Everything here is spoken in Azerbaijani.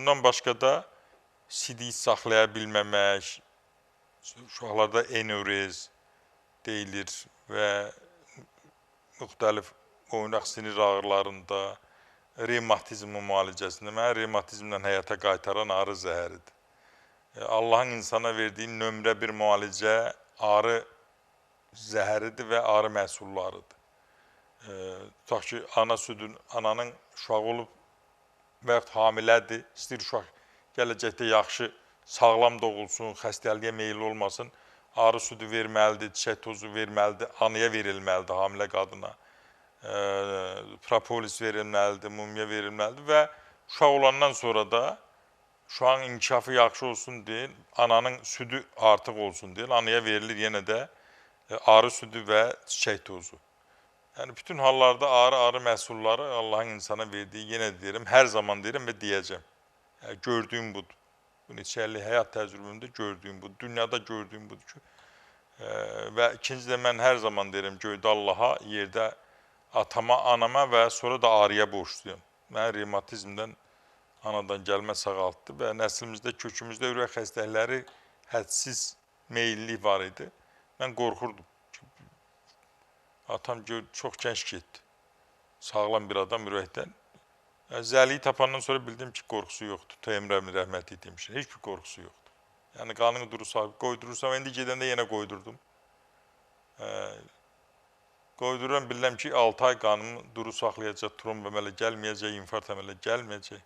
Bundan başqa da sidik saxlaya bilməmək, uşaqlarda enuriz deyilir və müxtəlif oynaq sinir ağrılarında, revmatizmin müalicəsində. Mənə revmatizmlə həyata qaytaran arı zəhəridir. Allahın insana verdiyi nömrə bir müalicə arı zəhəridir və arı məhsullarıdır. Tutaq ki, ananın uşağı olub və yaxud hamilədir, istəyir uşaq gələcəkdə yaxşı, sağlam doğulsun, xəstəliyə meyilli olmasın, arı südü verməlidir, çiçək tozu verməlidir, anaya verilməlidir, hamilə qadına. Propolis verilməlidir, mumya verilməlidir və uşaq olandan sonra da uşağın inkişafı yaxşı olsun deyin, ananın südü artıq olsun deyin, anaya verilir yenə də arı südü və çiçək tozu. Yəni, bütün hallarda arı məhsulları Allahın insana verdiyi, yenə deyirəm, hər zaman deyirəm və deyəcəm. Yəni, gördüyüm budur. Bu neçə illik həyat təcrübəmdə gördüyüm budur. Dünyada gördüyüm budur ki, və ikinci də mən hər zaman deyirəm, göydə Allaha, yerdə atama, anama və sonra da arıya borçluyam. Mən revmatizmdən anadan gəlmə sağaltdı və nəslimizdə, kökümüzdə ürək xəstəlikləri hədsiz meyillik var idi. Mən qorxurdum. Atam çox gənc getdi. Sağlam bir adam ürəkdən. Zəliyi tapandan sonra bildim ki, qorxusu yoxdur. Teymrəmin rəhməti demişim. Heç bir qorxusu yoxdur. Yəni, qanını duru sahib qoydurursam, indi gedəndə yenə qoydurdum. Qoydururam, bilirəm ki, 6 ay qanımı duru saxlayacaq, tromb əmələ gəlməyəcək, infarkt əmələ gəlməyəcək.